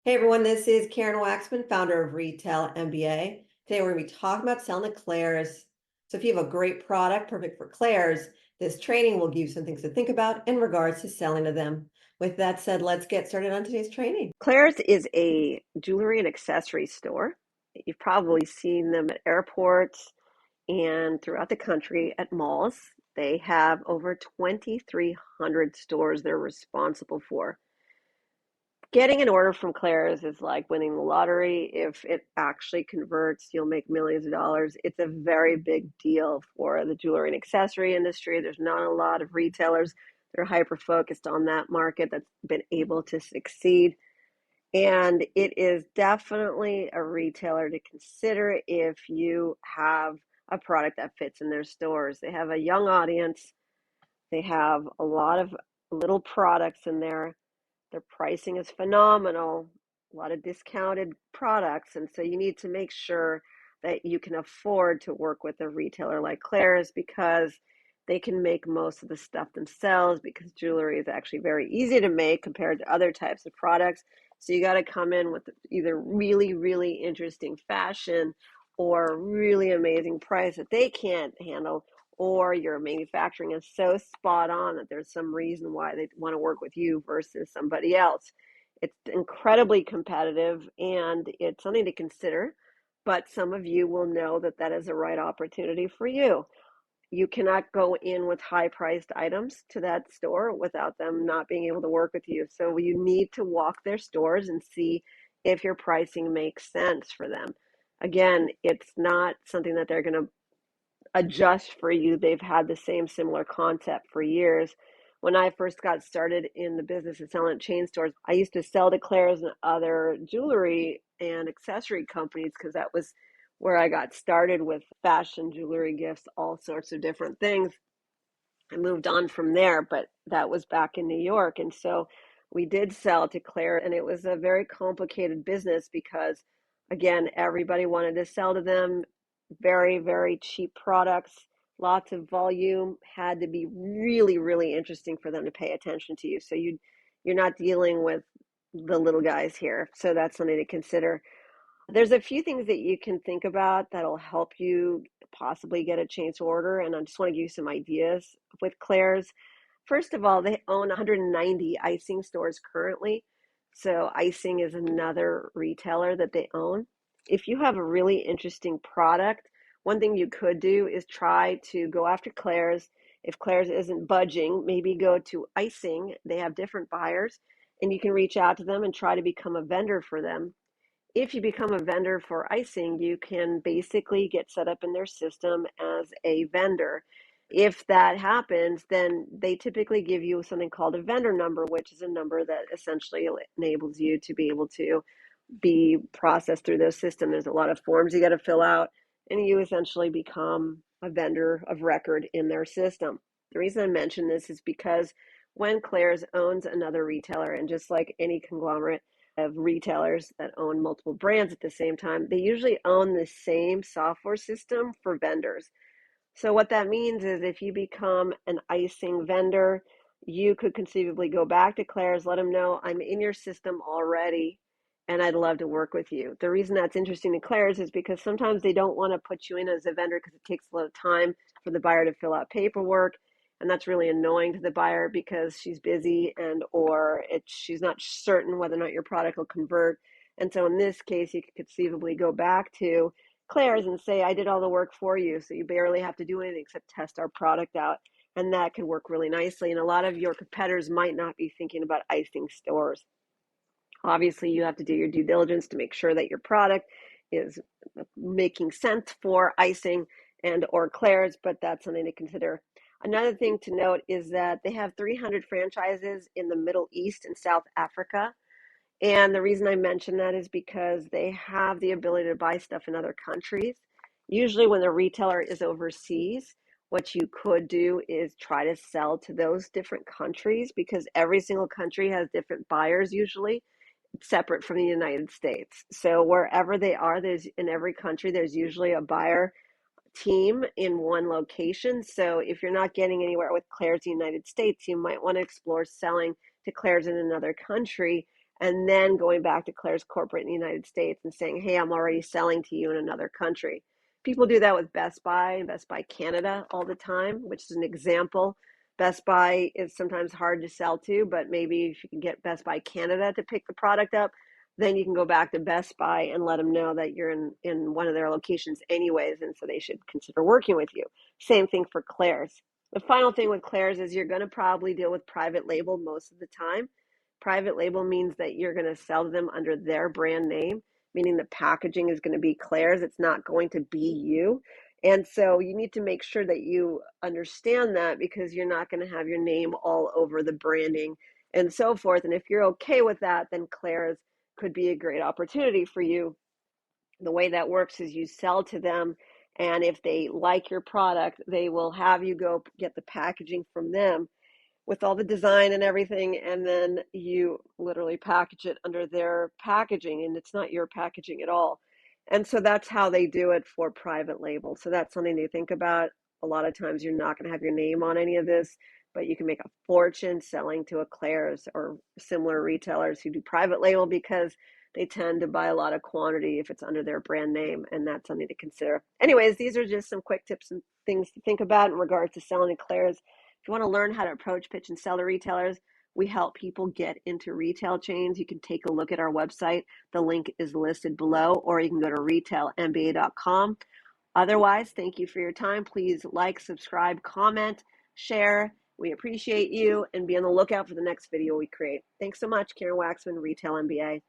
Hey everyone, this is Karen Waxman, founder of Retail MBA. Today we're going to be talking about selling eclairs. So if you have a great product, perfect for eclairs, this training will give you some things to think about in regards to selling to them. With that said, let's get started on today's training. Claire's is a jewelry and accessory store. You've probably seen them at airports and throughout the country at malls. They have over 2,300 stores they're responsible for. Getting an order from Claire's is like winning the lottery. If it actually converts, you'll make millions of dollars. It's a very big deal for the jewelry and accessory industry. There's not a lot of retailers that are hyper focused on that market that's been able to succeed. And it is definitely a retailer to consider if you have a product that fits in their stores. They have a young audience. They have a lot of little products in there. Their pricing is phenomenal, a lot of discounted products. And so you need to make sure that you can afford to work with a retailer like Claire's because they can make most of the stuff themselves because jewelry is actually very easy to make compared to other types of products. So you got to come in with either really, really interesting fashion or really amazing price that they can't handle, or your manufacturing is so spot on that there's some reason why they want to work with you versus somebody else. It's incredibly competitive and it's something to consider, but some of you will know that that is the right opportunity for you. You cannot go in with high priced items to that store without them not being able to work with you. So you need to walk their stores and see if your pricing makes sense for them. Again, it's not something that they're going to adjust for you. They've had the same similar concept for years. When I first got started in the business of selling at chain stores, I used to sell to Claire's and other jewelry and accessory companies because that was where I got started with fashion, jewelry, gifts, all sorts of different things. I moved on from there, but that was back in New York. And so we did sell to Claire, and it was a very complicated business because, again, everybody wanted to sell to them. Very, very cheap products, lots of volume, had to be really, really interesting for them to pay attention to you. So you're not dealing with the little guys here. So that's something to consider. There's a few things that you can think about that'll help you possibly get a change order, and I just want to give you some ideas with Claire's. First of all, they own 190 icing stores currently. So icing is another retailer that they own. If you have a really interesting product, one thing you could do is try to go after Claire's. If Claire's isn't budging, maybe go to icing. They have different buyers, and you can reach out to them and try to become a vendor for them. If you become a vendor for icing, you can basically get set up in their system as a vendor. If that happens, then they typically give you something called a vendor number, which is a number that essentially enables you to be able to be processed through their system. There's a lot of forms you got to fill out, and you essentially become a vendor of record in their system. The reason I mention this is because when Claire's owns another retailer, and just like any conglomerate of retailers that own multiple brands at the same time, they usually own the same software system for vendors. So what that means is if you become an icing vendor, you could conceivably go back to Claire's, let them know I'm in your system already and I'd love to work with you. The reason that's interesting to Claire's is because sometimes they don't want to put you in as a vendor because it takes a lot of time for the buyer to fill out paperwork. And that's really annoying to the buyer because she's busy and or she's not certain whether or not your product will convert. And so in this case, you could conceivably go back to Claire's and say, I did all the work for you. So you barely have to do anything except test our product out. And that could work really nicely. And a lot of your competitors might not be thinking about icing stores. Obviously, you have to do your due diligence to make sure that your product is making sense for icing and or Claire's, but that's something to consider. Another thing to note is that they have 300 franchises in the Middle East and South Africa. And the reason I mention that is because they have the ability to buy stuff in other countries. Usually when the retailer is overseas, what you could do is try to sell to those different countries because every single country has different buyers usually, separate from the United States. So wherever they are, there's in every country, there's usually a buyer team in one location. So if you're not getting anywhere with Claire's United States, you might want to explore selling to Claire's in another country and then going back to Claire's corporate in the United States and saying, hey, I'm already selling to you in another country. People do that with Best Buy and Best Buy Canada all the time, which is an example. Best Buy is sometimes hard to sell to, but maybe if you can get Best Buy Canada to pick the product up, then you can go back to Best Buy and let them know that you're in one of their locations anyways, and so they should consider working with you. Same thing for Claire's. The final thing with Claire's is you're going to probably deal with private label most of the time. Private label means that you're going to sell to them under their brand name, meaning the packaging is going to be Claire's. It's not going to be you. And so you need to make sure that you understand that, because you're not going to have your name all over the branding and so forth. And if you're okay with that, then Claire's could be a great opportunity for you. The way that works is you sell to them, and if they like your product, they will have you go get the packaging from them with all the design and everything, and then you literally package it under their packaging, and it's not your packaging at all. And so that's how they do it for private label. So that's something to think about. A lot of times you're not going to have your name on any of this, but you can make a fortune selling to acClaire's or similar retailers who do private label, because they tend to buy a lot of quantity if it's under their brand name, and that's something to consider. Anyways, these are just some quick tips and things to think about in regards to selling acClaire's. If you want to learn how to approach, pitch, and sell to retailers, we help people get into retail chains. You can take a look at our website. The link is listed below, or you can go to retailmba.com. Otherwise, thank you for your time. Please like, subscribe, comment, share. We appreciate you, and be on the lookout for the next video we create. Thanks so much. Karen Waksman, Retail MBA.